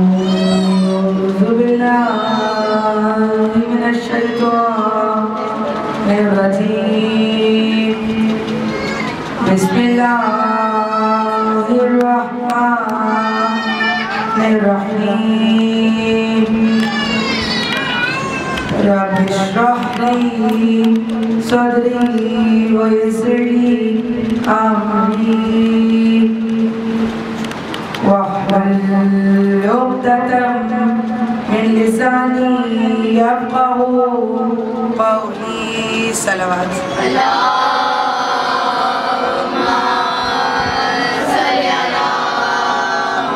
أعوذ بالله من الشيطان الرجيم. بسم الله الرحمن الرحيم. رب اشرح لي صدري ويسر لي أمري واحلل عقدة من لساني يفقهوا قولي. صلوات اللهم صل على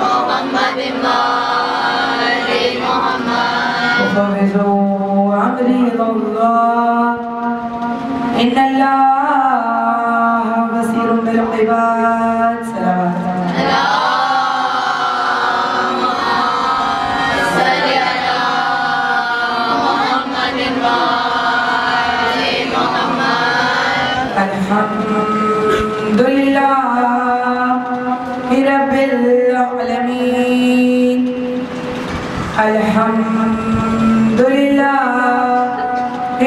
محمد وآل محمد. وفوضوا أمري إلى الله إن الله بصير بالعباد. صلوات الحمد لله رب العالمين. الحمد لله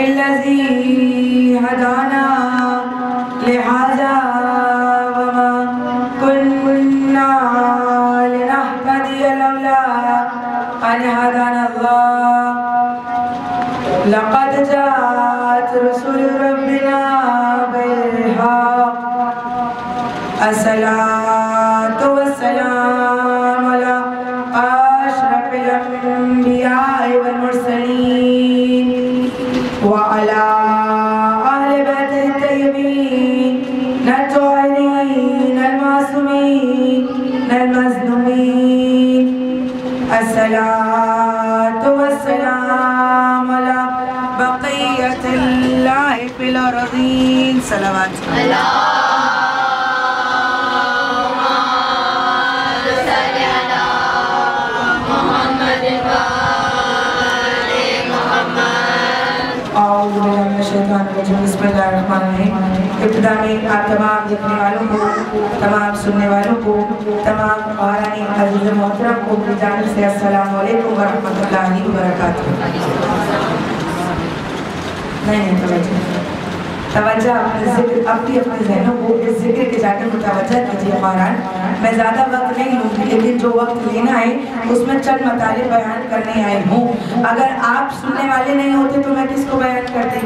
الذي هدانا لهذا وما كنا لنهتدي لولا أن هدانا الله. لقد جاءت رسل ربنا بالحق. الصلاة والسلام على أشرف الأنبياء والمرسلين وعلى أهل بيت الطيبين الطاهرين المعصومين المظلومين. الصلاة والسلام على بقية الله في الأرضين. صلوات اللهم صل على محمد وآل محمد. أعوذ بالله من الشیطان الرجیم. بسم اللہ الرحمن الرحیم. ابتدا میں آپ تمام دیکھنے والوں کو، تمام سننے والوں کو، تمام مہرانی عزیز محترم کو اپنی جانب سے السلام علیکم ورحمۃ اللہ وبرکاتہ. نہیں توجہ اپنے ذکر اپنی ذہنوں کو اس ذکر کی جانب متوجہ کیجیے. مہران میں زیادہ وقت نہیں لوں گی، لیکن جو وقت لینا ہے اس میں چند مطالب بیان کرنے آئی ہوں. اگر آپ سننے والے نہیں ہوتے تو میں کس کو بیان کرتی؟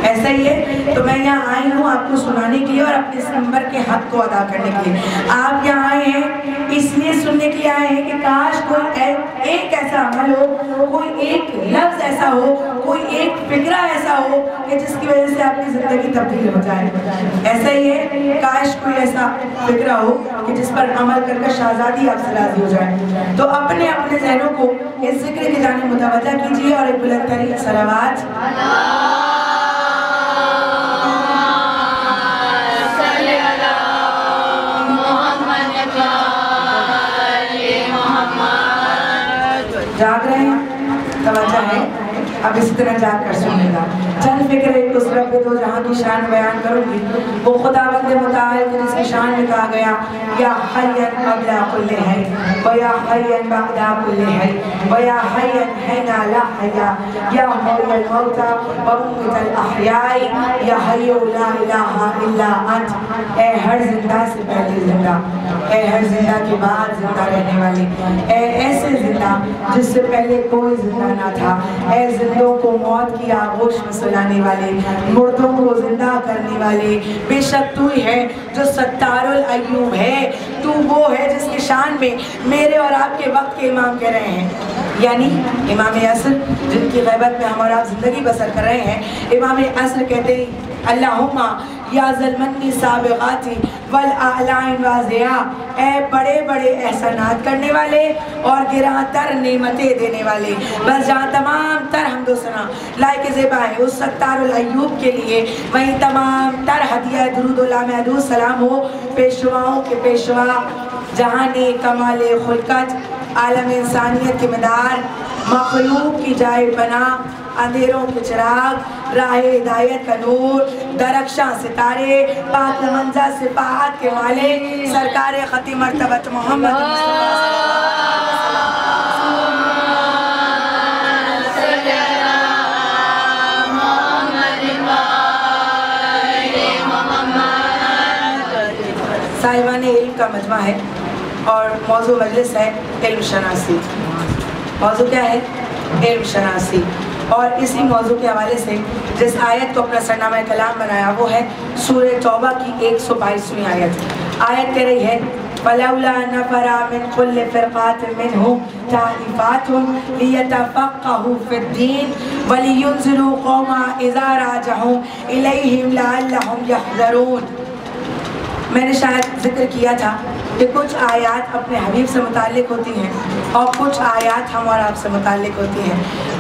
ایسا ہی ہے. تو میں یہاں آئی ہوں آپ کو سنانے کے لیے اور اپنے اس نمبر کے حق کو ادا کرنے کے لیے. آپ یہاں آئے ہیں اس لیے سننے کے لیے آئے ہیں کہ کاش کوئی ایک ایسا عمل ہو، کوئی ایک لفظ ایسا ہو، کوئی ایک فکرہ ایسا ہو کہ جس کی وجہ سے آپ کی زندگی تبدیل ہو جائے. ایسا ہی ہے، کاش کوئی ایسا فکرہ ہو کہ جس پر عمل کر کر شہزادی آپ سے راضی ہو جائے. تو اپنے اپنے ذہنوں کو اس ذکر کی جانب متوجہ کیجیے اور ایک بلند ترین صلوات جاگ رہے ہیں. توجہ ہے، اب اسی طرح جاگ کر سنیں گا. چند فکر ایک اس رب دو جہاں کی شان بیان کروں گی. وہ خداوند متعال جس کی شان میں کہا گیا یا حیّن قبل کل حی و یا حیّن بعد کل حی و یا حیّن حین لا حیا یا موت الموتى و ممیت الاحیاء یا حی لا الہ الا انت. اے ہر زندہ سے پہلے زندہ، اے ہر زندہ کے بعد زندہ رہنے والی، اے ایسے زندہ جس سے پہلے کوئی زندہ نہ تھا، اے زندوں کو موت کی آغوش میں سلانے والے، مردوں کو زندہ کرنے والے. بے شک تو ہی ہے جو ستار الایوب ہے. تو وہ ہے جس کی شان میں میرے اور آپ کے وقت کے امام کہہ رہے ہیں، یعنی امام عصر جن کی غیبت میں ہم اور آپ زندگی بسر کر رہے ہیں. امام عصر کہتے ہیں اللہم یا ظلمنی سابقاتی والاعلائن واضحہ. اے بڑے بڑے احسانات کرنے والے اور گراں تر نعمتیں دینے والے. بس جہاں تمام تر حمد و ثنا لائق زیبا ہے اس ستار الایوب کے لیے، وہیں تمام تر ہدیہ درود و لامحدود سلام ہو پیشواؤں کے پیشوا، جہاں کمال خلقت، عالم انسانیت کے مدار، مخلوق کی جائے پناہ، اندھیروں کے چراغ، راہ ہدایت کا نور، درخشاں ستارے، پاک منظر صفات کے مالک، سرکار خطی مرتبت محمد साहिबान इल्म का मजमा है और मौजू मजलिस है इल्म शनासी। मौजू क्या है? इल्म शनासी। और इसी मौजू के हवाले से जिस आयत को अपना सरनामा कलाम बनाया वो है सूरह तौबा की 122वीं आयत। आयत कह रही है फलौला नफरा मिन कुल्लि फ़िरक़ातिन मिनहुम ताइफ़ातुन लियतफ़क़्क़हू फ़िद्दीन वलियुनज़िरू क़ौमन इज़ा राजअू इलैहिम लअल्लहुम यहज़रून। मैंने शायद जिक्र किया था कि कुछ आयत अपने हबीब से मुताल्लिक़ होती हैं और कुछ आयत हम और आपसे मुताल्लिक़ होती हैं।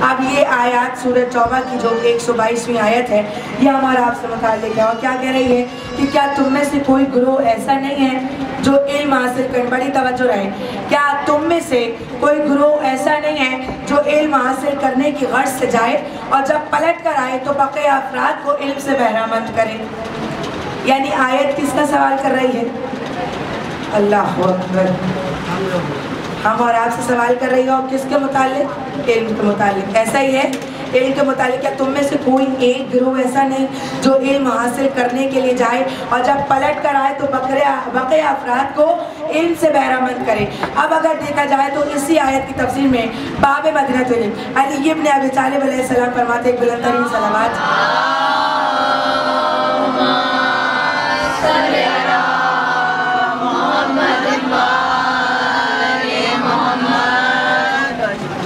अब ये आयत सूरह तौबा की जो 122वीं आयत है ये हमारा आपसे मुताल्लिक़ है और क्या कह रही है कि क्या तुम में से कोई ग्रोह ऐसा नहीं है जो इल्म हासिल कर, बड़ी तवज्जो रहे, क्या तुम में से कोई ग्रोह ऐसा नहीं है जो इल्म हासिल करने की गर्ज से जाए और जब पलट कर आए तो बक़िया अफराद को इल्म से बहरामंद करे। यानी आयत किसका सवाल कर रही है? अल्लाह अकबर। हम और आपसे सवाल कर रही है और किसके मुतालिक? इल्म के मुतालिक। ऐसा ही है इल्म के मुतालिक। क्या तुम में से कोई एक गिरोह ऐसा नहीं जो इल्म हासिल करने के लिए जाए और जब पलट कर आए तो बक़िया अफराद को इल्म से बहरामंद करे। अब अगर देखा जाए तो इसी आयत की तफसीर में बाब मदीनतुल इल्म अली इब्न अबी तालिब अलैहिस्सलाम फरमाते एक बुलंदतरीन सलावत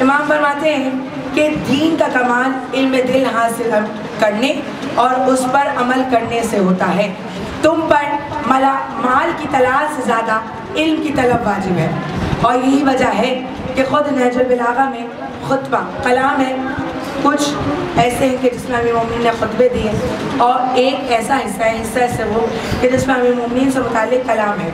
इमाम फरमाते हैं कि दीन का कमाल इल्म दिल हासिल करने और उस पर अमल करने से होता है। तुम पर माल की तलाश से ज़्यादा इल्म की तलब वाजिब है और यही वजह है कि ख़ुद नहजुल बलागा में खुतबा कलाम है। कुछ ऐसे हैं कि जिसमें अमीर मोमिनीन ने खुतबे दिए और एक ऐसा हिस्सा है वो कि जिसमें अमीर मोमिनीन से मुताल्लिक़ कलाम है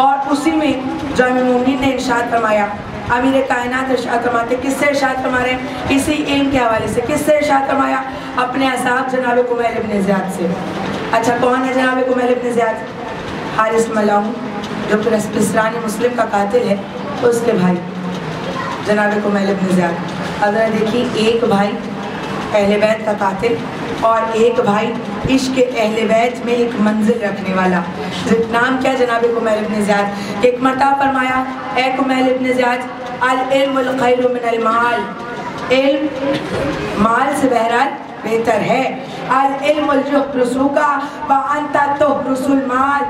और उसी में जो अमीर मोमिनीन ने इरशाद फरमाया, अमीर कायनात इरशाद फरमाते, किससे इरशाद फरमा रहे हैं? इसी इल्म के हवाले से। किससे इरशाद फरमाया? अपने असाब जनाब कुमैल इब्न ज़ियाद से। अच्छा, कौन है जनाब कुमैल इब्न ज़ियाद? हारिस मलाऊन जो पिसरानी मुस्लिम का कातिल है उसके भाई जनाब कुमैल इब्न ज़ियाद। अब देखिए, एक भाई अहले बैत का कातिल और एक भाई इश्क अहले बैत में एक मंजिल रखने वाला। नाम क्या? जनाब कुमैल इब्न ज़ियाद। एक मरतबा फरमाया, ए कुमैल इब्न ज़ियाद, अल इल्मुल खैरु मिनल माल, इल्म माल से बहरहाल बेहतर है। अल इल्मुल युहरसुका व अंता तुहरसुल माल,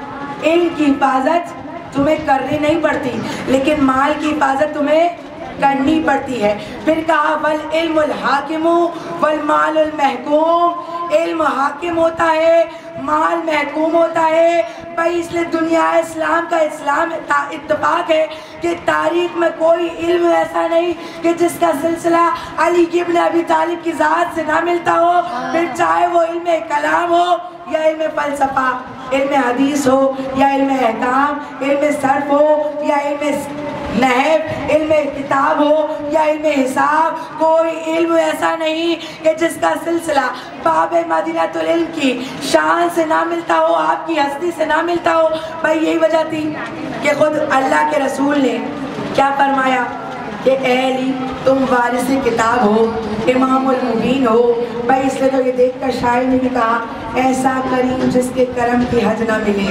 इल्म की हिफाजत तुम्हें करनी नहीं पड़ती लेकिन माल की हिफाजत तुम्हें करनी पड़ती है। फिर कहा वल इल्मुल हाकिमु वल मालुल महकूम, इल्म हाकिम होता है, माल महकूम होता है। भाई इसलिए दुनिया इस्लाम का इत्तफाक है कि तारीख में कोई इल्म ऐसा नहीं कि जिसका सिलसिला अली इब्न अबी तालिब की ज़ात से ना मिलता हो, फिर चाहे वो इल्म कलाम हो या इल्म फ़लसफ़ा, इल्म हदीस हो या इल्म अहकाम, इल्म सर्फ हो या इल्म नहव, इल्म किताब हो या इल्म हिसाब, कोई इल्म ऐसा नहीं कि जिसका सिलसिला बाब मदीनतुल इल्म की शान से ना मिलता हो, आपकी हस्ती से ना मिलता हो। भाई यही वजह थी कि खुद अल्लाह के रसूल ने क्या फरमाया कि ए अली तुम वारिस किताब हो, इमामुल मुबीन हो। भाई इसलिए तो ये देख कर शायर ने भी कहा, ऐसा करीम जिसके करम की हद न मिले,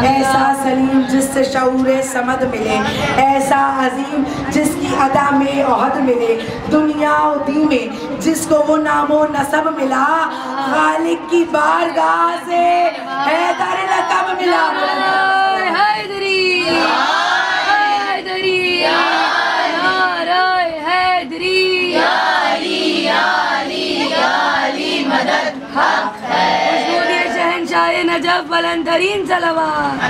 ऐसा सलीम जिससे शऊर समद मिले, ऐसा अजीम जिसकी अदा में ओहद मिले, दुनिया और दी में जिसको वो नामो नसब मिला, खालिक की बारगाह से हैदर लक़ब मिला। शहनशाह नजफ बुलंदतरीन सलावत।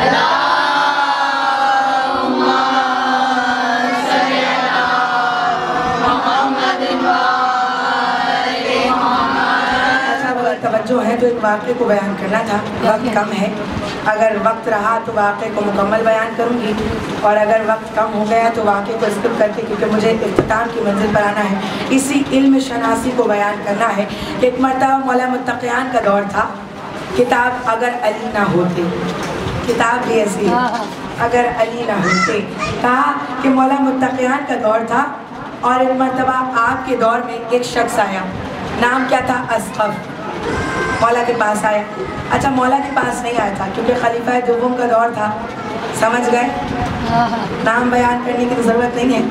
तवज्जो है तो एक वाक़े को बयान करना था, वक्त कम है। अगर वक्त रहा तो वाक़े को मुकम्मल बयान करूँगी और अगर वक्त कम हो गया तो वाक़े को स्किप करके, क्योंकि मुझे इख्तिताम की मंजिल पर आना है, इसी इल्म शनासी को बयान करना है। एक मरतबा मौला मुत्तक़ियान का दौर था। किताब अगर अली ना होते, किताब भी ऐसी अगर अली ना होते, कहा कि मौला मुत्तक़ियान का दौर था और एक मरतबा आपके दौर में एक शख्स आया, नाम क्या था? असक़फ़। مولا کے پاس آیا. اچھا مولا کے پاس نہیں آیا تھا کیونکہ خلیفہ دوم کا دور تھا. سمجھ گئے؟ نام بیان کرنے کی تو ضرورت نہیں ہے.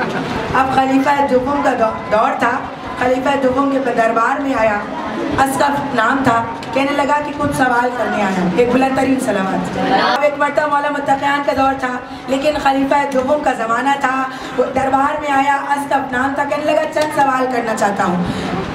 اب خلیفہ دوم کا دور تھا. خلیفہ دوم کے دربار میں آیا. اسقف نام تھا. کہنے لگا کہ کچھ سوال کرنے آیا. ایک بلند ترین سلامات. اب ایک مرتبہ مولا متقیان کا دور تھا لیکن خلیفہ دوم کا زمانہ تھا. دربار میں آیا. اسقف نام تھا. کہنے لگا چند سوال کرنا چاہتا ہوں.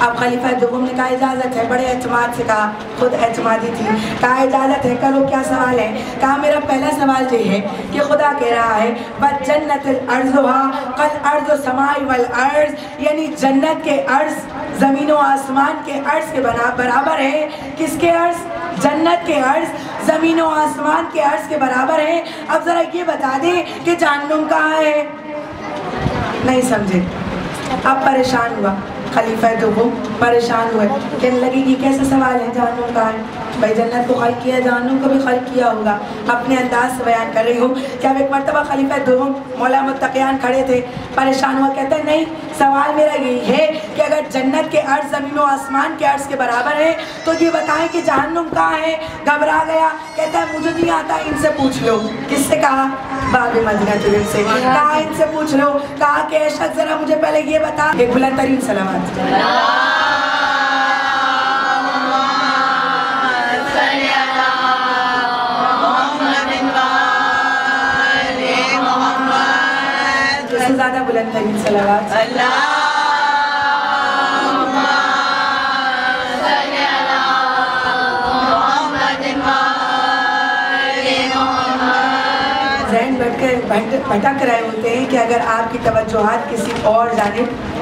اب خلیفہ دوم نے کہا اجازت ہے. بڑے اعتماد سے کہا, خود اعتمادی تھی. کہا اجازت ہے, کرو کیا سوال ہے. کہا میرا پہلا سوال یہ ہے کہ خدا کہہ رہا ہے بجنت الارضها کالارض السماء والارض, یعنی جنت کے عرض زمین و آسمان کے عرض کے برابر ہے. کس کے عرض؟ جنت کے عرض زمین و آسمان کے عرض کے برابر ہے. اب ذرا یہ بتا دیں کہ جہنم کہاں ہے. نہیں سمجھے. اب پریشان ہوا خلیفہ دوم, پریشان ہوئے. کہنے لگے یہ کیسے سوال ہے جہنم کہاں ہے. بھائی جنت کو خلق کیا, جہنم کو بھی خلق کیا ہوگا. اپنے انداز سے بیان کر رہی ہوں. کیا ایک مرتبہ خلیفہ دوم مولا متقیان کھڑے تھے, پریشان ہوا. کہتے ہیں نہیں, سوال میرا یہی ہے کہ اگر جنت کے عرض زمین و آسمان کے عرض کے برابر ہے تو یہ بتائیں کہ جہنم کہاں ہے. گھبرا گیا. کہتا ہے مجھے نہیں آتا, ان سے پوچھ لو. کس سے کہا؟ باب مدینہ طیب سے. کہا ان سے پوچھ لو. کہا کہ اے شخص ذرا مجھے پہلے یہ بتا. ایک بلند ترین سلامات. زیادہ بلند ترین صلوات. ذہن بھٹک رہے ہوتے ہیں کہ اگر آپ کی توجہات کسی اور جانب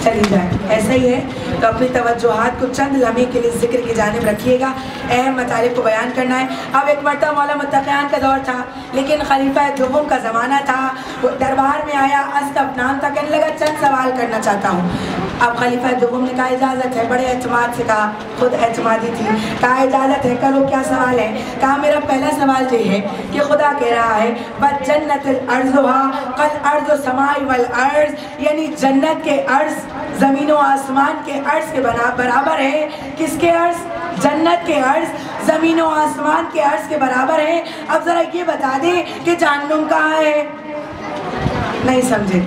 چلی جائیں. ایسا ہی ہے تو اپنی توجہات کو چند لمحے کے لیے ذکر کی جانب رکھیے گا. اہم مطالب کو بیان کرنا ہے. اب ایک مرتبہ مولا متقیان کا دور تھا لیکن خلیفہ دوم کا زمانہ تھا. دربار میں آیا. اسقف نام تھا. کہنے لگا چند سوال کرنا چاہتا ہوں. اب خلیفہ دوم نے کہا اجازت ہے. بڑے اعتماد سے کہا, خود اعتمادی تھی. کہا اجازت ہے, کرو کیا سوال ہے. کہا میرا پہلا سوال یہ ہے کہ خدا کہہ رہا ہے بجنت الارضها کالارض السماء والارض, یعنی جنت کے عرض زمین و آسمان کے عرض کے برابر ہے. کس کے عرض؟ جنت کے عرض زمین و آسمان کے عرض کے برابر ہے. اب ذرا یہ بتا دیں کہ جہنم کہاں ہے. نہیں سمجھے.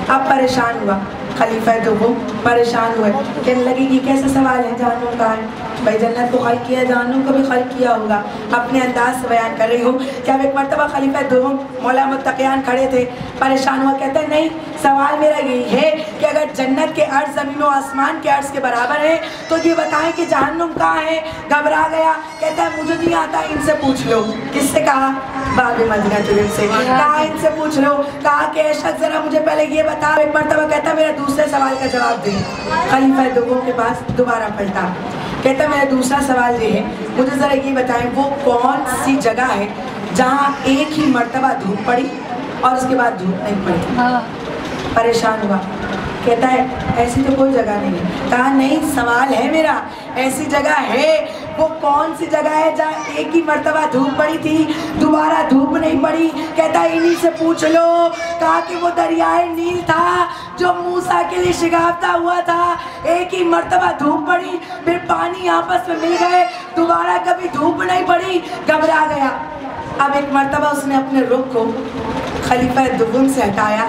اب پریشان ہوا خلیفہ دوم, پریشان ہوئے. کہنے لگے یہ کیسے سوال ہے جہنم کہاں ہے. بھائی جنت کو خلق کیا, جہنم کو بھی خلق کیا ہوگا. اپنے انداز سے بیان کر رہی ہوں. کیا ایک مرتبہ خلیفہ دوم مولا متقیان کھڑے تھے, پریشان ہوا. کہتے ہیں نہیں, سوال میرا یہی ہے کہ اگر جنت کے عرض زمین و آسمان کے عرض کے برابر ہے تو یہ بتائیں کہ جہنم کہاں ہے. گھبرا گیا. کہتا ہے مجھے نہیں آتا, ان سے پوچھ لو. کس سے کہا؟ باب مدینہ طیب سے. کہا ان سے پوچھ لو. کہا کہ اے شخص ذرا مجھے پہلے یہ بتا. ایک مرتبہ کہتا میرا دوسرے سوال کا جواب دیں. خلیفہ دوم کے پاس دوبارہ پلٹا. کہتا میرا دوسرا سوال یہ ہے, مجھے ذرا یہ بتائیں وہ کون سی جگہ ہے جہاں ایک ہی مرتبہ دھوپ پڑی اور اس کے بعد دھوپ نہیں پڑی. پریشان ہوا. کہتا ہے ایسی تو کوئی جگہ نہیں ہے. کہا نہیں, سوال ہے میرا, ایسی جگہ ہے. وہ کون سی جگہ ہے جہاں ایک ہی مرتبہ دھوپ پڑی تھی, دوبارہ دھوپ نہیں پڑی. کہتا ہے انہی سے پوچھ لو. کہا کہ وہ دریائے نیل تھا جو موسیٰ کے لیے شگافتہ ہوا تھا. ایک ہی مرتبہ دھوپ پڑی, پھر پانی آپس میں مل گئے, دوبارہ کبھی دھوپ نہیں پڑی. گھبرا گیا. اب ایک مرتبہ اس نے اپنے رخ کو خلیفہ دوم سے ہٹایا,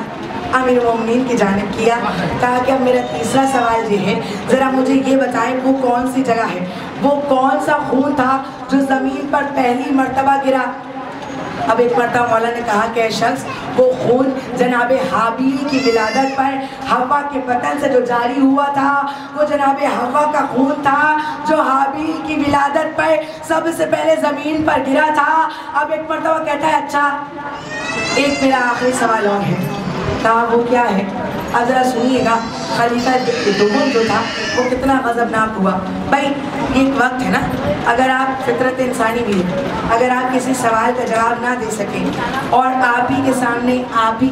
امیر المومنین کی جانب کیا. کہا کہ اب میرا تیسرا سوال یہ ہے, ذرا مجھے یہ بتائیں وہ کون سی جگہ ہے, وہ کون سا خون تھا جو زمین پر پہلی مرتبہ گرا. اب ایک مرتبہ مولا نے کہا کہ اے شخص وہ خون جناب حابیل کی ولادت پر حوا کے بطن سے جو جاری ہوا تھا, وہ جناب حوا کا خون تھا جو حابیل کی ولادت پر سب سے پہلے زمین پر گرا تھا. اب ایک مرتبہ کہتا ہے اچھا ایک میرا آخری سوال اور ہے. کہا وہ کیا ہے. اب ذرا سنیے گا خلیفہ دوم جو تھا وہ کتنا غضبناک ہوا. بھائی ایک وقت ہے نا, اگر آپ فطرت انسانی بھی ہے, اگر آپ کسی سوال کا جواب نہ دے سکیں اور آپ ہی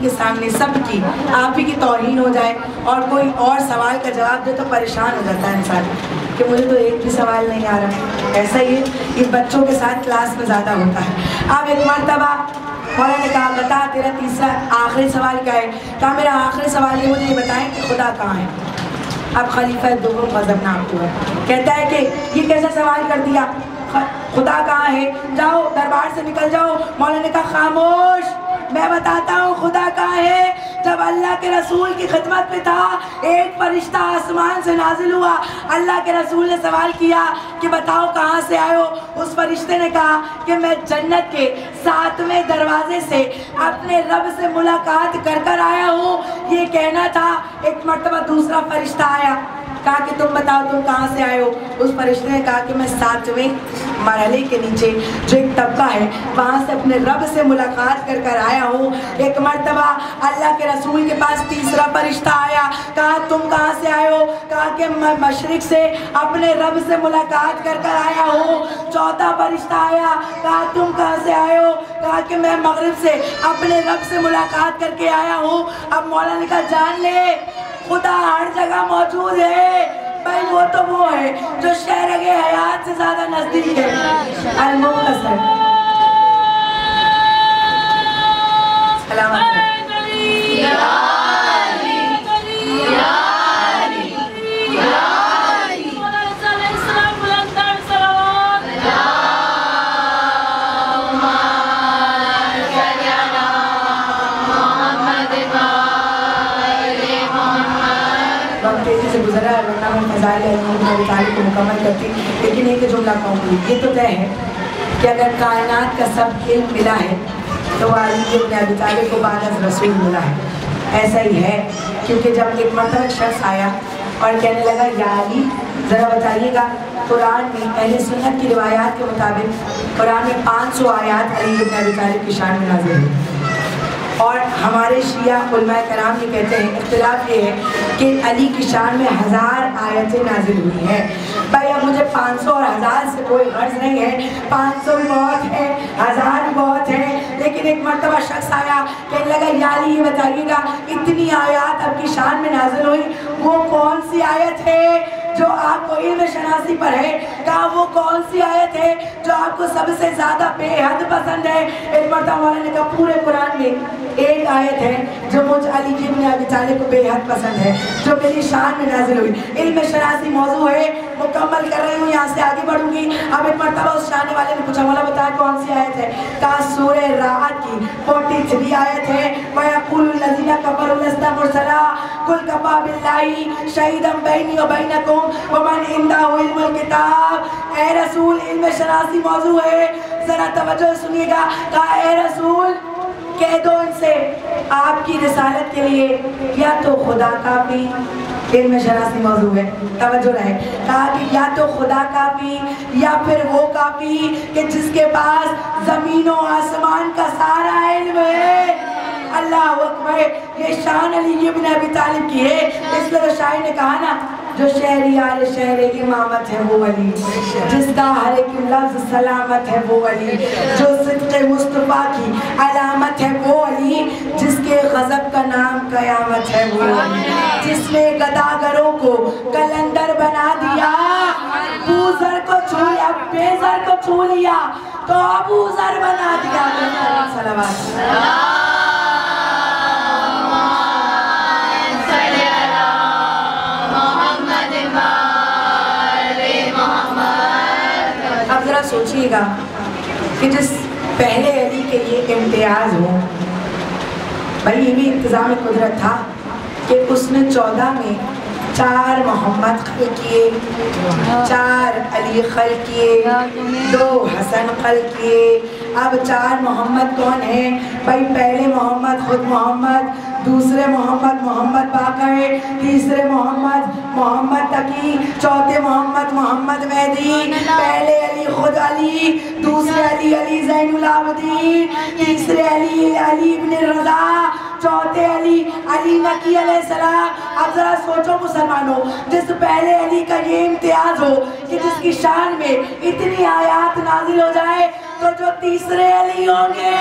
کے سامنے سب کی آپ ہی کی توہین ہو جائے اور کوئی اور سوال کا جواب دے تو پریشان ہو جاتا ہے انسان کہ مجھے تو ایک بھی سوال نہیں آ رہا. ایسا ہی یہ بچوں کے ساتھ کلاس میں زیادہ ہوتا ہے. اب ایک مرتبہ مولا نے کہا بتا تیرا تیسرا آخری سوال کیا ہے. کہا میرا آخری سوال یہ, مجھے یہ بتائیں کہ خدا کہاں ہے. اب خلیفہ دوم غضبناک ہوا، کہتا ہے کہ یہ کیسا سوال کر دیا، خدا کہاں ہے، جاؤ دربار سے نکل جاؤ۔ مولا نے کہا خاموش، میں بتاتا ہوں خدا کہاں ہے۔ جب اللہ کے رسول کی خدمت میں تھا، ایک فرشتہ آسمان سے نازل ہوا، اللہ کے رسول نے سوال کیا کہ بتاؤ کہاں سے آئے ہو؟ اس فرشتے نے کہا کہ میں جنت کے 7ویں دروازے سے اپنے رب سے ملاقات کر آیا ہوں۔ یہ کہنا تھا، ایک مرتبہ دوسرا فرشتہ آیا، کہا کہ تم بتاؤ تم کہاں سے آئے ہو؟ اس فرشتے نے کہا کہ میں 7ویں مرحلے کے نیچے جو ایک طبقہ ہے وہاں سے اپنے رب سے ملاقات کر آیا ہوں۔ ایک مرتبہ اللہ کے رسول کے پاس تیسرا فرشتہ آیا، کہا تم کہاں سے آئے ہو؟ کہا کہ میں مشرق سے اپنے رب سے ملاقات کر آیا ہوں۔ چوتھا فرشتہ آیا، کہا تم کہاں سے آئے ہو؟ کہا کہ میں مغرب سے اپنے رب سے ملاقات کر کے آیا ہوں۔ اب مولا نے کہا جان لے خدا ہر جگہ موجود ہے، بھائی وہ تو وہ ہے جو شہرگ حیات سے زیادہ نزدیک ہے۔ المختصر سلامت تیزی سے گزرا ہے، ورنہ میں فضائل تعلیم کو مکمل کرتی، لیکن ایک جملہ کہوں گی، یہ تو طے ہے کہ اگر کائنات کا سب علم ملا ہے تو علی بن ابی طالب کو بعد از رسول ملا ہے۔ ایسا ہی ہے، کیونکہ جب ایک مرتبہ شخص آیا اور کہنے لگا یا علی ذرا بتائیے گا، قرآن میں اہل سنت کی روایات کے مطابق قرآن میں 500 آیات علی بن ابی طالب کی شان میں نازل ہوئی، اور ہمارے شیعہ علماء کرام یہ کہتے ہیں، اختلاف یہ ہے کہ علی کی شان میں 1000 آیتیں نازل ہوئی ہیں۔ بھائی اب مجھے 500 اور 1000 سے کوئی غرض نہیں ہے، 500 بھی بہت ہے، 1000 بھی بہت ہے، لیکن ایک مرتبہ شخص آیا کہنے لگا یا علی یہ بتائیے گا اتنی آیات آپ کی شان میں نازل ہوئی، وہ کون سی آیت ہے جو آپ کو علم شناسی پر ہے؟ کہا وہ کون سی آیت ہے جو آپ کو سب سے زیادہ بے حد پسند ہے؟ ایک مرتبہ مولانا نے کہا پورے قرآن میں ایک آیت ہے جو مجھ علی بن ابی طالب کو بے حد پسند ہے، جو میری شان میں نازل ہوئی۔ علم شناسی موضوع ہے، مکمل کر رہی ہوں، یہاں سے آگے بڑھوں گی۔ اب ایک مرتبہ اس شانے والے نے پوچھا مولا بتایا کون سی آیت ہے؟ کہا سورہ رعد کی 43 آیت ہے، وَيَقُولُ الَّذِينَ كَفَرُوا لَسْتَ مُرْسَلًا قُلْ كَفَىٰ بِاللَّهِ شَهِيدًا بَيْنِي وَبَيْنَكُمْ وَمَنْ عِندَهُ عِلْمُ الْكِتَابِ۔ اے رسول علم شناسی موضوع ہے، ذرا توجہ سنیے گا۔ کہا اے رسول کہہ دو ان سے آپ کی رسالت کے لیے یا تو خدا کافی، علم شناسی موضوع ہے، توجہ رہے، کہا کہ یا تو خدا کافی یا پھر وہ کافی کہ جس کے پاس زمین و آسمان کا سارا علم ہے۔ اللہ اکبر، یہ شان علی بن ابی طالب کی ہے۔ اس طرح شاعر نے کہا نا جو شہریار شہر امامت ہے وہ علی، جس کا ہر ایک لفظ سلامت ہے وہ علی، جو صدق مصطفیٰ کی علامت ہے وہ علی، جس کے غضب کا نام قیامت ہے وہ علی، جس نے گداگروں کو کلندر بنا دیا، بوزر کو چھو لیا، بیزر کو چھو لیا تو ابو ذر بنا دیا۔ صلوات سوچئے گا کہ جس پہلے علی کے یہ امتیاز ہو، بھائی یہ بھی انتظام قدرت تھا کہ اس نے 14 میں 4 محمد خلق کیے، 4 علی خلق کیے، 2 حسن خلق کیے۔ اب 4 محمد کون ہیں؟ بھائی پہلے محمد خود محمد، دوسرے محمد محمد باقر، تیسرے محمد محمد تقی، چوتھے محمد محمد مہدی، پہلے علی خود علی، دوسرے علی علی زین العابدین، تیسرے علی علی ابن رضا، چوتھے علی علی نقی علیہ السلام۔ اب ذرا سوچو مسلمانوں، جس پہلے علی کا یہ امتیاز ہو کہ جس کی شان میں اتنی آیات نازل ہو جائے، تو جو تیسرے علی ہوں گے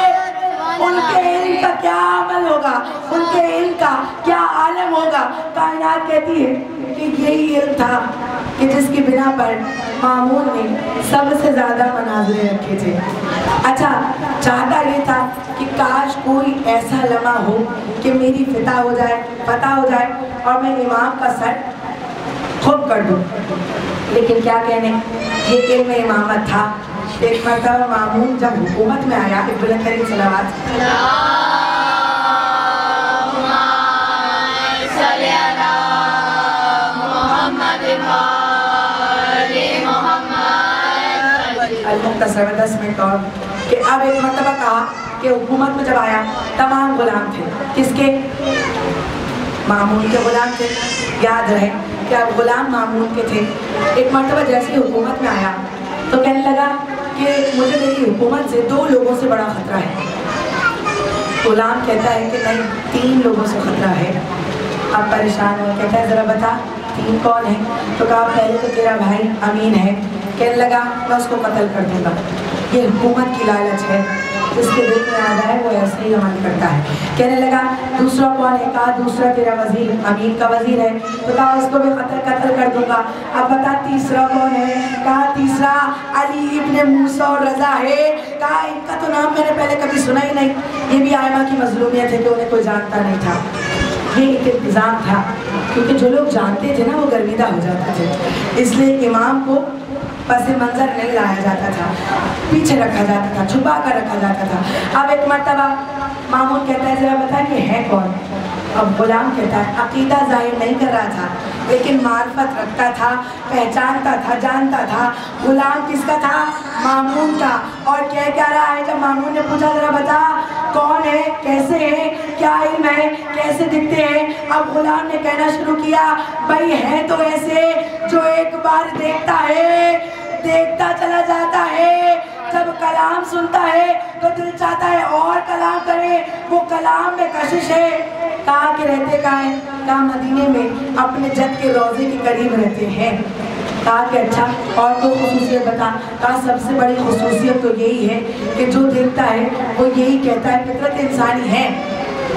ان کے علم کا کیا عمل ہوگا، ان کے علم کا کیا عالم ہوگا۔ کائنات کہتی ہے کہ یہی علم تھا کہ جس کی بنا پر مامون نے سب سے زیادہ مناظرے رکھے تھے۔ اچھا چاہتا یہ تھا کہ کاش کوئی ایسا لمحہ ہو کہ میری فتح ہو جائے اور میں امام کا سر खूब कर दूँ। लेकिन क्या कहने, ये इल्म इमामत था। एक मरतबा मामून जब हुकूमत में आया, बुलंद तरीन सलावत अल-मुख्तसर 10 मिनट और कि अब एक मरतबा कहा कि हुकूमत में जब आया तमाम गुलाम थे, किसके? मामून के गुलाम थे। याद रहे कि अब गुलाम मामून के थे। एक मरतबा जैसे हुकूमत में आया तो कहने लगा कि मुझे मेरी हुकूमत से 2 लोगों से बड़ा खतरा है। गुलाम कहता है कि नहीं, 3 लोगों से खतरा है। अब परेशान हुआ, कहता है ज़रा बता 3 कौन है? तो कहा पहले तो तेरा भाई अमीन है। कहने लगा मैं उसको कत्ल कर दूंगा। ये हुकूमत की लालच है, जिसके दिल में आ जाए वो ऐसे ही अमल करता है। कहने लगा दूसरा कौन है? कहा दूसरा तेरा वजीर, अमीन का वजीर है। तो कहा उसको भी कत्ल कर दूंगा। अब बता तीसरा कौन है? कहा तीसरा अली इब्ने मूसा और रजा है। कहा इनका तो नाम मैंने पहले कभी सुना ही नहीं। ये भी आयमा की मजलूमियत है कि उन्हें कोई जानता नहीं था। ये एक इंतज़ाम था, क्योंकि जो लोग जानते थे ना वो गर्विदा हो जाते थे, इसलिए इमाम को पस मंज़र नहीं लाया जाता था, पीछे रखा जाता था, छुपा कर रखा जाता था। अब एक मरतबा मामून कहता है ज़रा बता ये है कौन? अब गुलाम कहता है अकीदा जाहिर नहीं कर रहा था, लेकिन मार्फत रखता था, पहचानता था, जानता था। गुलाम किसका था? मामून का। और क्या रहा है? जब मामून ने पूछा ज़रा बता कौन है, कैसे है, क्या इल्म है, कैसे दिखते हैं? अब गुलाम ने कहना शुरू किया भाई है तो ऐसे जो एक बार देखता है, देखता चला जाता है। जब कलाम सुनता है तो दिल चाहता है और कलाम करे, वो कलाम में कशिश है। कहाँ के रहते कहाँ हैं? कहाँ मदीने में अपने जद के रोज़े के करीब रहते हैं। कहा कि अच्छा और तो खुसूसियत बता। कहा सबसे बड़ी खुसूसियत तो यही है कि जो देखता है वो यही कहता है फितरत इंसानी है।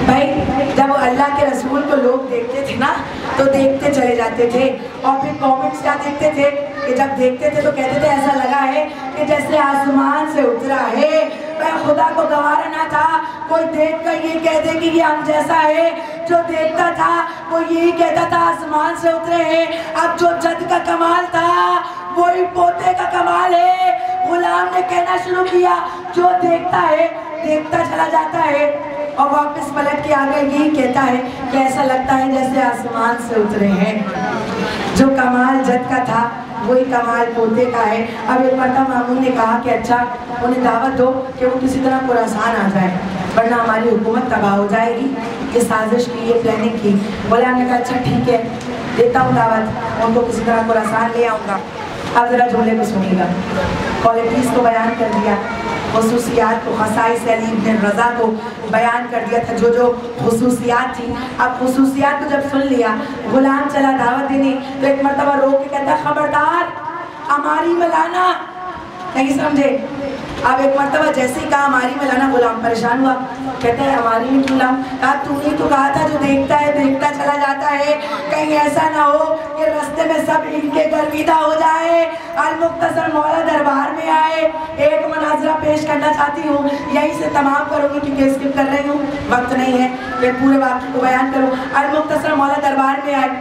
भाई जब अल्लाह के रसूल को लोग देखते थे ना तो देखते चले जाते थे, और फिर कमेंट्स क्या देखते थे कि जब देखते थे तो कहते थे ऐसा लगा है कि जैसे आसमान से उतरा है। मैं खुदा को गवारा ना था कोई देख कर ये कह दे कि ये हम जैसा है। जो देखता था वो यही कहता था आसमान से उतरे हैं। अब जो जद का कमाल था वही पोते का कमाल है। गुलाम ने कहना शुरू किया जो देखता है देखता चला जाता है, और वापस पलट के आगे यही कहता है कि ऐसा लगता है जैसे आसमान से उतरे हैं। जो कमाल जद का था वही कमाल पोते का है। अब एक मरतबा मामून ने कहा कि अच्छा उन्हें दावत दो कि वो किसी तरह खुरासान आ जाए, वरना हमारी हुकूमत तबाह हो जाएगी। ये साजिश की, ये प्लानिंग की। गुलाम ने कहा अच्छा ठीक है देता हूँ दावत, उनको किसी तरह खुरासान ले आऊँगा। अब ज़रा जुमले को सुनिएगा। क्वालिटीज़ को बयान कर दिया, खुसूसियात को, खसाइस अली इब्न रज़ा को बयान कर दिया था, जो खुसूसियात थी। अब खुसूसियात को जब सुन लिया गुलाम चला दावत देने, तो एक मरतबा रो के कहता खबरदार हमारी में लाना। नहीं समझे? अब एक मरतबा जैसे ही कहा हमारी में लाना, गुलाम परेशान हुआ, कहते हैं हमारी में क्यों लाऊं? कहा तूने तो कहा था जो देखता है देखता चला जाता है, कहीं ऐसा ना हो कि रास्ते में सब इनके गर्विदा हो जाए। अल-मुख्तसर मौला दरबार में आए। एक मनाजरा पेश करना चाहती हूँ, यहीं से तमाम करूँगी क्योंकि स्किप कर रही हूँ, वक्त नहीं है, फिर पूरे वाक़े को बयान करूँ। अल-मुख्तसर मौला दरबार में आए।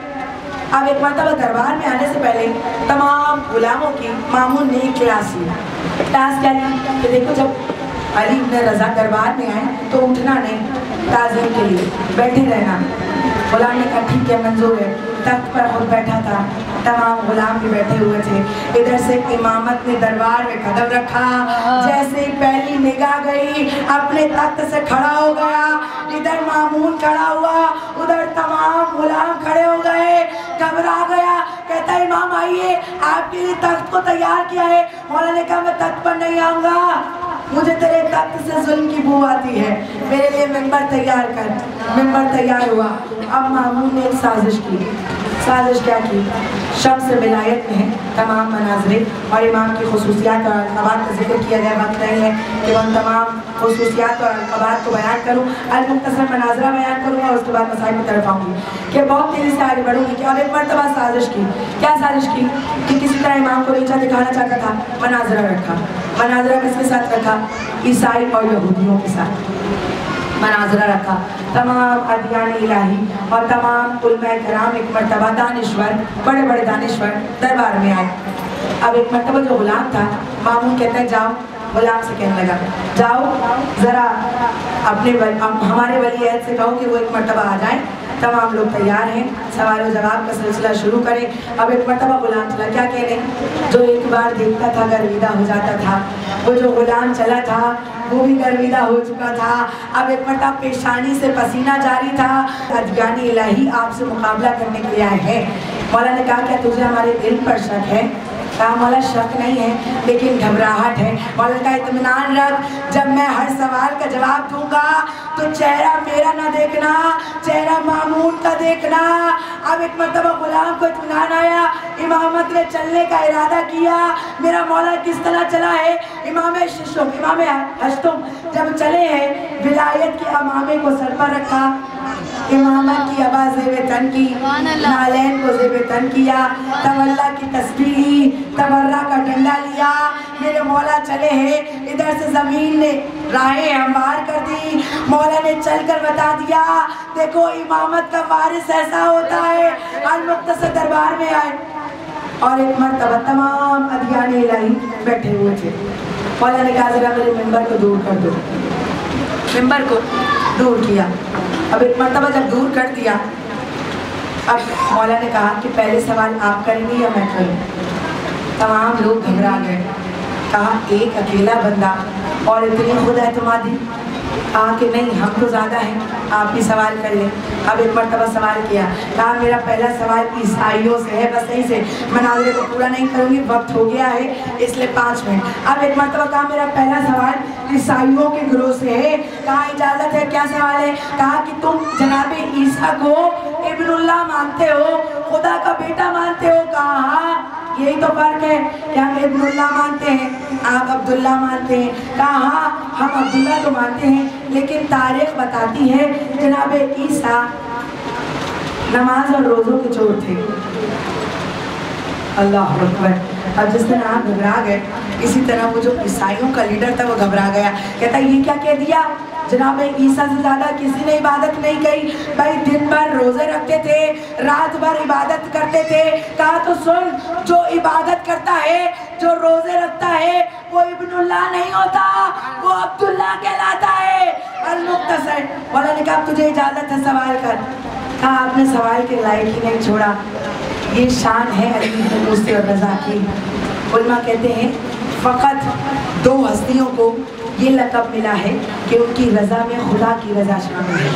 अब एक मरतबा दरबार में आने से पहले तमाम गुलामों की मामून ने एक क्लास ली। क्लास क्या ली कि देखो जब अली इब्न रज़ा दरबार में आए तो उठना नहीं, ताज़ीम के लिए बैठे रहना। गुलाम ने कहा ठीक है मंजूर है। तख्त पर खुद बैठा था, तमाम गुलाम भी बैठे हुए थे। इधर से इमामत ने दरबार में कदम रखा, जैसे ही पहली निगाह गई अपने तख्त से खड़ा हो गया। इधर मामून खड़ा हुआ, उधर तमाम गुलाम खड़े हो गए। घबरा गया, कहता है इमाम आइए आपके लिए तख्त को तैयार किया है। मौला ने कहा मैं तख्त पर नहीं आऊँगा, मुझे तेरे तख्त से जुल्म की बू आती है, मेरे लिए मिंबर तैयार कर। मिंबर तैयार हुआ। अब मामून ने एक साजिश की। साजिश क्या की? शब्द विलायत में तमाम मनाजरे और इमाम की खुसूसियात और अलक़बात का जिक्र किया गया। वक्त नहीं है कि उन तमाम खुसूसियात और अलक़बात को बयान करूँ। अल-मुख्तसर मनाजरा बयान करूँगा और उसके बाद मसाइल की तरफ आऊँगी कि बहुत तेज़ी से आगे बढ़ूँगी। कि और एक मरतबा साजिश की। क्या साजिश की? कि किसी तरह इमाम को नीचा दिखाना चाहता था, मनाजरा रखा। मनाजरा किसके साथ रखा? ईसाई और यहूदियों के साथ। मनाजरा रखा। तमाम अदियान इलाही और तमाम उलमा कराम एक मरतबा दानिश्वर, बड़े बड़े दानिश्वर दरबार में आए। अब एक मरतबा जो गुलाम था, मामून कहता है जाओ, गुलाम से कहने लगा जाओ ज़रा अपने हमारे वली अहद से कहो कि वो एक मरतबा आ जाए। तमाम लोग तैयार हैं, सवाल और जवाब का सिलसिला शुरू करें। अब एक मरतबा गुलाम चला, क्या कहने, जो एक बार देखता था गर्विदा हो जाता था, वो जो गुलाम चला था वो भी गर्विदा हो चुका था। अब एक मरतबा पेशानी से पसीना जारी था। अदियान इलाही आपसे मुकाबला करने के लिए आए हैं। मौला ने कहा क्या तुझे हमारे इल्म पर शक है? कहा मौला शक नहीं है लेकिन घबराहट है। मौला का इत्मीनान रख, जब मैं हर सवाल का जवाब दूंगा तो चेहरा मेरा ना देखना, चेहरा मामून का देखना। अब एक मरतबा गुलाम को इत्मीनान आया, इमामत में चलने का इरादा किया। मेरा मौला किस तरह चला है, इमाम हश्तुम जब चले हैं, विलायत के अमामे को सर पर रखा, इमामत की अबा ज़ेब तन की, नालैन को ज़ेब तन किया, तवल्ला की तस्बीह ली, तबर्रा का डंडा लिया। मेरे मौला चले हैं, इधर से ज़मीन ने राहें हमवार कर दी। मौला ने चलकर बता दिया, देखो इमामत का वारिस ऐसा होता है। अल-मुख्तसर दरबार में आए और एक मरतबा तमाम अदियान इलाही बैठे हुए थे। मौला ने कहा ज़रा मेरे मिंबर को दूर कर दो। मिंबर को दूर किया। अब एक मरतबा जब दूर कर दिया, अब मौला ने कहा कि पहले सवाल आप करेंगे या मैं करूँ? तमाम लोग घबरा गए। कहा एक अकेला बंदा और इतनी खुद एतमादी। कहा कि नहीं हम तो ज़्यादा हैं, आप ही सवाल कर लें। अब एक मरतबा सवाल किया, कहा मेरा पहला सवाल ईसाइयों से है, बस यहीं से मनाज़रे को पूरा नहीं करूँगी, वक्त हो गया है इसलिए 5 मिनट। अब एक मरतबा कहा मेरा पहला सवाल ईसाइयों के ग्रोह से है। कहा इजाज़त है, क्या सवाल है? कहा कि तुम जनाब ईसा को इब्नुल्लाह मानते हो, खुदा का बेटा मानते हो? कहा हाँ, यही तो फर्क है कि हम इब्नुल्लाह मानते हैं, आप अब्दुल्ला मानते हैं। कहा हाँ, हम अब्दुल्ला तो मानते हैं लेकिन तारीख बताती है जनाब ईसा नमाज और रोज़ों के चोर थे। अल्लाह अकबर। अब जिस तरह आप घबरा गए, इसी तरह वो जो ईसाइयों का लीडर था वो घबरा गया। कहता ये क्या कह दिया, जनाब ईसा से ज़्यादा किसी ने इबादत नहीं की। भाई दिन भर रोज़े रखते थे, रात भर इबादत करते थे। कहा तो सुन, जो इबादत करता है, जो रोज़े रखता है, वो इब्नुल्लाह नहीं होता, वो अब्दुल्ला कहलाता है। अल-मुख्तसर। मौला ने कहा तुझे इजाज़त है सवाल कर। कहा आपने सवाल के लायक ही नहीं छोड़ा, ये शान है अली इब्न मूसा रज़ा की। उलमा कहते हैं फ़कत 2 हस्तियों को ये लक़ब मिला है कि उनकी रज़ा में खुदा की रज़ा शामिल है।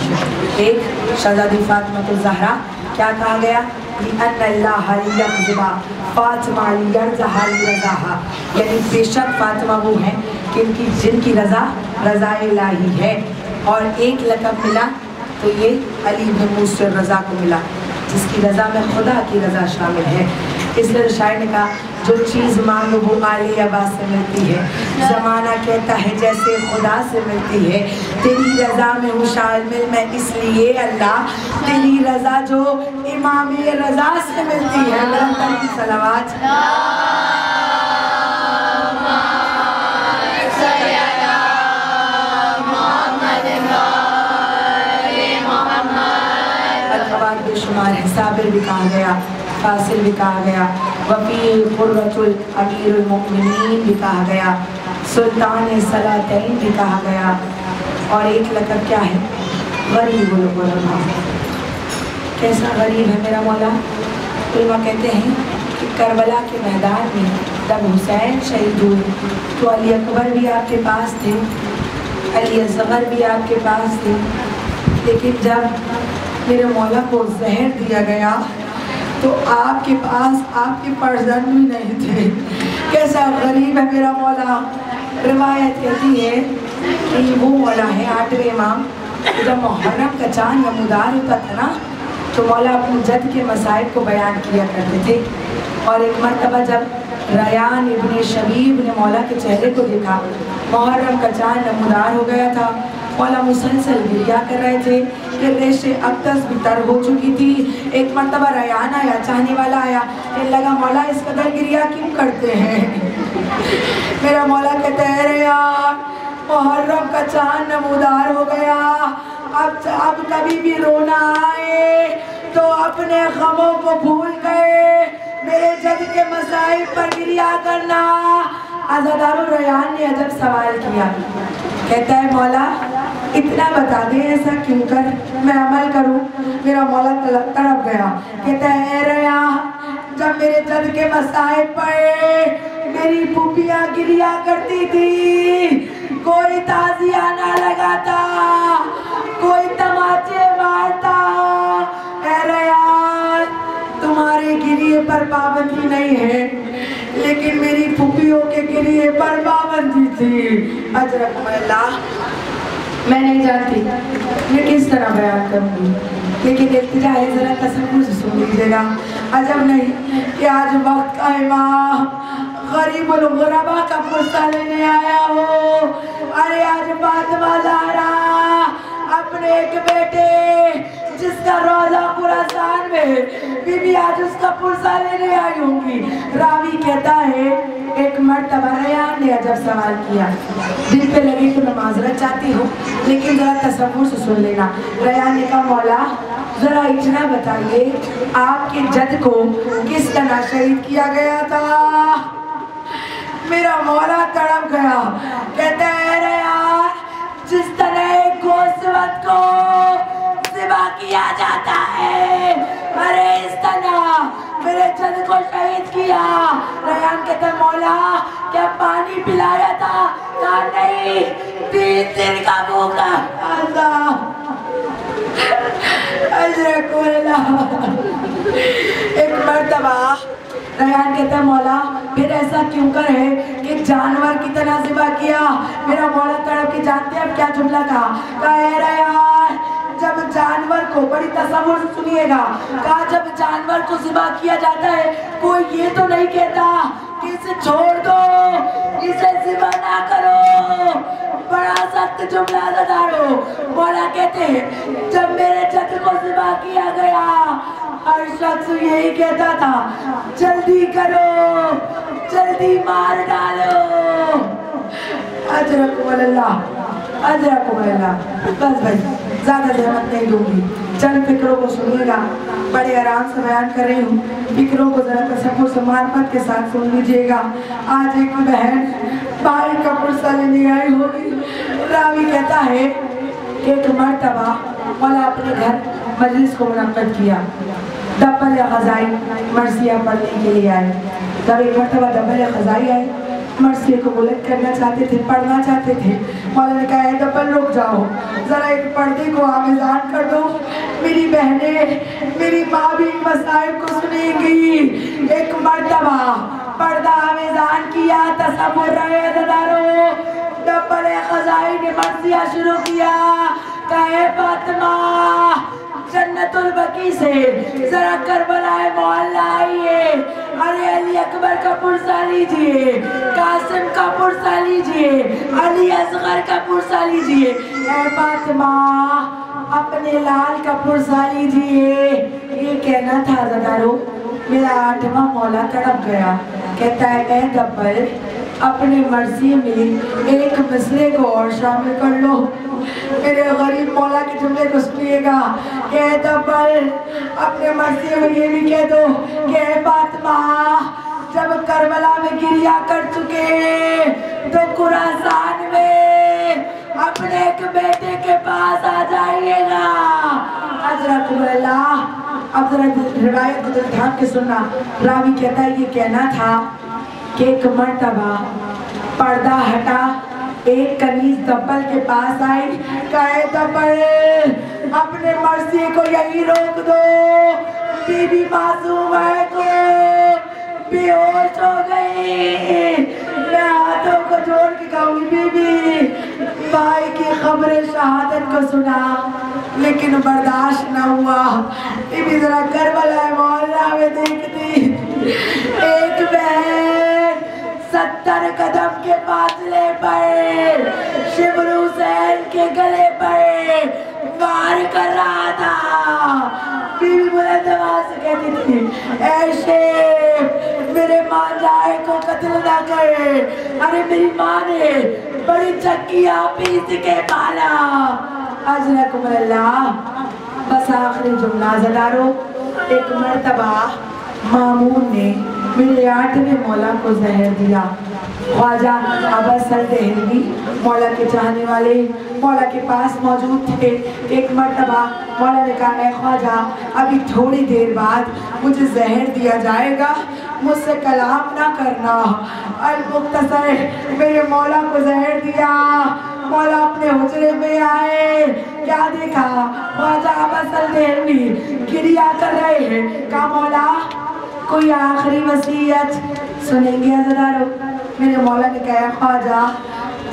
एक शहज़ादी फ़ातिमा ज़हरा, क्या कहा गया, यानी बेशक फ़ातिमा वो हैं कि जिनकी रज़ा रज़ा इलाही है। और एक लक़ब मिला तो ये अली इब्न मूसा रज़ा को मिला, जिसकी रज़ा में खुदा की रज़ा शामिल है। इसलिए शायर ने कहा जो चीज़ मांगो वो आली अब्बास से मिलती है, ज़माना कहता है जैसे खुदा से मिलती है। तेरी रज़ा में हूँ शामिल मैं इसलिए अल्लाह, तेरी रज़ा जो इमाम रज़ा से मिलती है। निरंतर की सलावत। बेशुमार है, साबिर भी कहा गया, फासिल भी कहा गया, वकील कुर्रतुल अमीरुल मोमिनीन भी कहा गया, सुल्तान सलातैन भी कहा गया। और एक लक़ब क्या है, गरीबुल गुरबा। कैसा गरीब है मेरा मौला? उलमा कहते हैं कि करबला के मैदान में जब हुसैन शहीद हुए तो अली अकबर भी आपके पास थे, अली असगर भी आपके पास थे, लेकिन जब मेरे मौला को जहर दिया गया तो आपके पास आपके फर्जंद भी नहीं थे। कैसा गरीब है मेरा मौला। रिवायत कहती है कि वो मौला है 8वें इमाम, जब मुहर्रम का चाँद नमूदार होता था ना तो मौला अपने जद के मसाइब को बयान किया करते थे। और एक मरतबा जब रयान इब्न शबीब ने मौला के चेहरे को देखा, मुहर्रम का चाँद नमूदार हो गया था, मौला मुसलसल गिरिया कर रहे थे कि रेशे अक्तस भी तर हो चुकी थी। एक मरतबा रयान आया, चाहने वाला आया, कहने लगा मौला इस कदर गिरिया क्यों करते हैं? मेरा मौला कहते हैं अरे यार محرم کا چاند نمودار ہو گیا. اب کبھی بھی رونا آئے تو اپنے غموں کو بھول گئے میرے جد کے مصائب پر گریا کرنا. عزادار الریان نے عجب سوال کیا. کہتا ہے مولا اتنا بتا دیں ایسا کیوں کر میں عمل کروں. میرا مولا تڑپ گیا. کہتا ہے اے ریان جب میرے جد کے مصائب پر میری پھوپھیاں گریا کرتی تھی کوئی تعزیہ نہ لگاتا کوئی تماچے مارتا. اے ریان تمہارے گریے پر پابندی نہیں ہے لیکن میری پھوپھیوں کے گریے پر پابندی تھی. اجرکم اللہ میں نہیں جانتی یہ کس طرح بیان کروں گی لیکن التجا ہے ذرا تصور سے سن لیجیے گا. عجب نہیں کہ آج وقت کا امام غریب الغربا کا پرسہ لینے آیا ہو. ارے آج فاطمہ زہرا اپنے ایک بیٹے جس کا روزہ خراسان میں بی بی آج اس کا پرسہ لینے آئی ہوں گی. راوی کہتا ہے ایک مرتبہ ریان نے عجب سوال کیا. دل پہ لگے تو میں معذرت چاہتی ہوں لیکن ذرا تصور سے سن لینا. ریان نے کہا مولا ذرا اتنا بتائیے آپ کے جد کو کس طرح شہید کیا گیا تھا. میرا مولا تڑپ گیا. کہتا ہے ریان جس طرح ایک گوسفند کو ذبح کیا جاتا ہے ارے اس طرح میرے جد کو شہید کیا. ریان کہتا ہے مولا کیا پانی پلایا تھا. کہا نہیں 3 دن کا بھوکا تھا. اجرکم اللہ. ایک مرتبہ ریان کہتا ہے مولا پھر ایسا کیوں کر ہے کہ جانور کی طرح ذبح کیا. میرا مولا تڑپ کے جانتے ہیں اب کیا جملہ کہا. کہا اے ریان جب جانور کو بڑی تصور سے سنیے گا کہا جب جانور کو ذبح کیا جاتا ہے کوئی یہ تو نہیں کہتا کہ اسے چھوڑ دو اسے ذبح نہ کرو. بڑا سخت جملہ عزادارو. مولا کہتے ہیں جب میرے جد کو ذبح کیا گیا ہر شخص یہی کہتا تھا جلدی کرو جلدی مار ڈالو. اجرکم اللہ اجرکم اللہ. بس بھائی زیادہ زحمت نہیں دوں گی چند فکروں کو سنیے گا. بڑے آرام سے بیان کر رہی ہوں فکروں کو ذرا تصور سے معرفت کے ساتھ سن لیجیے گا. آج ایک بہن بھائی کا پرسہ لینے آئی ہوگی. راوی کہتا ہے کہ ایک مرتبہ مولا اپنے گھر مجلس کو منعقد کیا. دبل خزائی مرثیہ پڑھنے کے لیے آئے. جب ایک مرتبہ دبل خزائی آئے مرثیہ کو بلند کرنا چاہتے تھے پڑھنا چاہتے تھے. مولا نے کہا اے دبل رک جاؤ ذرا ایک پردے کو آویزان کر دو میری بہنیں میری ماں بھی مصائب کو سنے گی. ایک مرتبہ پردہ آویزان کیا. تصور رہے عزادارو دبل خزائی نے مرثیہ شروع کیا. کہا اے فاطمہ جنت البقیع سے ذرا کربلا معلی آئیے. ارے علی اکبر کا پرسہ لیجئے قاسم کا پرسہ لیجئے علی اصغر کا پرسہ لیجئے. اے فاطمہ اپنے لال کا پرسہ لیجئے. یہ کہنا تھا عزادارو. میرا 8واں مولا تڑپ گیا. کہتا ہے اے دبل اپنے مرثیے میں ایک مصرے کو اور شامل کر لو. میرے غریب مولا کے جملے کو سنیے گا. کہ اے دبل اپنے مرثیے میں یہ بھی کہہ دو کہ اے فاطمہ جب کربلا میں گریا کر چکے تو خراسان میں اپنے ایک بیٹے کے پاس آ جائیے گا. اجرکم اللہ. اب ذرا روایت کو دل تھام کے سننا. راوی کہتا ہے یہ کہنا تھا کہ ایک مرتبہ پردہ ہٹا ایک کنیز دبل کے پاس آئی. کہا اے دبل اپنے مرثیے کو یہی روک دو بی بی معصوم ہے کو بے ہوش ہو گئی. میں ہاتھوں کو جوڑ کے کہوں گی بی بی بھائی کی خبر شہادت کو سنا لیکن برداشت نہ ہوا. بی بی ذرا کربلا معلی میں دیکھتی ایک بہن 70 قدم کے فاصلے پر شبر حسین کے گلے پر وار کر رہا تھا. بی بی بلند آواز سے کہتی تھی اے شیخ میرے ماں جائے کو قتل نہ کرے. ارے میری ماں نے बड़ी चक्कियां पीस के पाला। अजरकुमुल्लाह। बस आखिरी जुमला ज़दारो, एक मर्तबा मामून ने मेरे 8वें मौला को जहर दिया। ख्वाजा अबा सर देहलवी मौला के चाहने वाले मौला के पास मौजूद थे। एक मर्तबा मौला ने कहा, ऐ ख्वाजा अभी थोड़ी देर बाद मुझे जहर दिया जाएगा, मुझसे कलाम ना करना। अल-मुख्तसर मेरे मौला को जहर दिया। मौला अपने हुजरे में आए, क्या देखा? ख्वाजा अबा सर देहलवी गिरिया कर रहे हैं। कहा, मौला कोई आखिरी वसीयत सुनेंगे अज़दारो? मेरे मौला ने कहा, ख्वाजा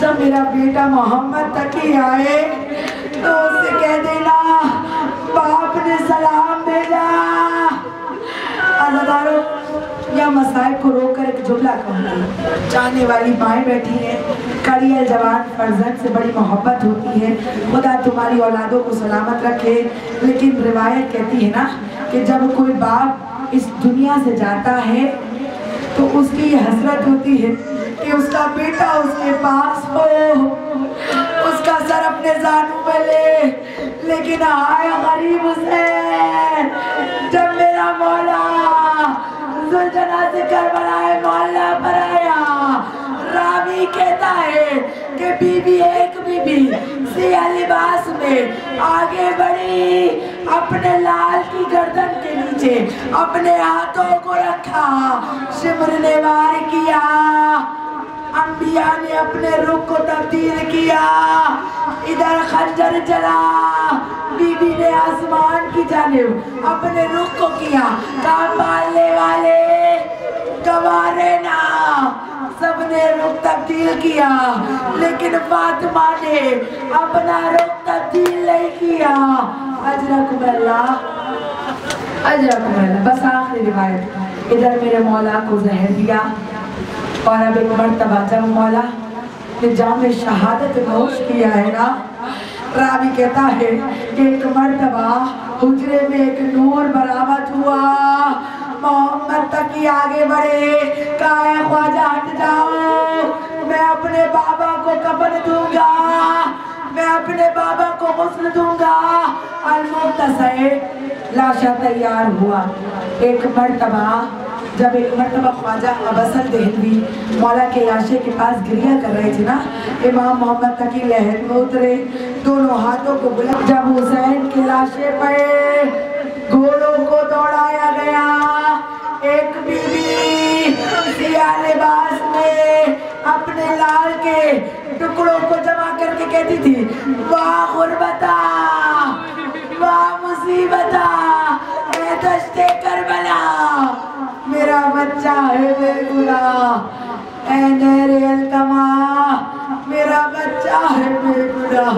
जब मेरा बेटा मोहम्मद तकी आए तो उससे कह देना बाप ने सलाम भेजा। अज़दारो या मसाइब को रोककर एक जुमला कहूँगी। चाहने वाली माएँ बैठी हैं, कड़ियल जवान फर्जंद से बड़ी मोहब्बत होती है, खुदा तुम्हारी औलादों को सलामत रखे। लेकिन रिवायत कहती है ना कि जब कोई बाप इस दुनिया से जाता है तो उसकी ये हसरत होती है कि उसका बेटा उसके पास हो, उसका सर अपने जानू में ले। लेकिन आए गरीब हुसैन, जब मेरा मौला जुलजना से करबलाए मोहल्ला पर आया, रावी कहता है कि बीबी एक बीबी सिया लिबास में आगे बढ़ी, अपने लाल की गर्दन के नीचे अपने हाथों को रखा, शिमर ने वार किया। अंबिया ने अपने रुख को तब्दील किया, इधर खंजर चला। बीबी ने आसमान की जानिब अपने रुख को किया, काम पालने वाले गवारे ना, सबने रुख तब्दील किया, लेकिन फातिमा ने अपना रुख तब्दील नहीं किया। अजरकुमुल्लाह, अजरकुमुल्लाह। बस आखिरी रिवायत, इधर मेरे मौला को जहर दिया और अब एक मर्तबा जब मौला ने जाम शहादत नोश किया है ना, रावी कहता है कि एक मर्तबा हुजरे में एक नूर बरामद हुआ। मोहम्मद तकी आगे बढ़े, कहा, ख्वाजा हट जाओ, मैं अपने बाबा को कफन दूंगा, मैं अपने बाबा को गुस्ल दूंगा। अल-मुख्तसर लाशा तैयार हुआ। एक मर्तबा ख्वाजा अबा सर देहलवी मौला के लाशे के पास गिरिया कर रहे थे ना, इमाम मोहम्मद तकी लहर में उतरे, दोनों हाथों को बुलंद। जब हुसैन के लाशे पे घोड़ों को दौड़ाया गया, एक बीबी सिया लिबास में अपने लाल के टुकड़ों को जमा करके कहती थी, वाह गुर्बता, वाह मुसीबता, ऐ दश्ते करबला, मेरा बच्चा है बेगुनाह, ऐ नहरे अलकमा, मेरा बच्चा है बेगुनाह।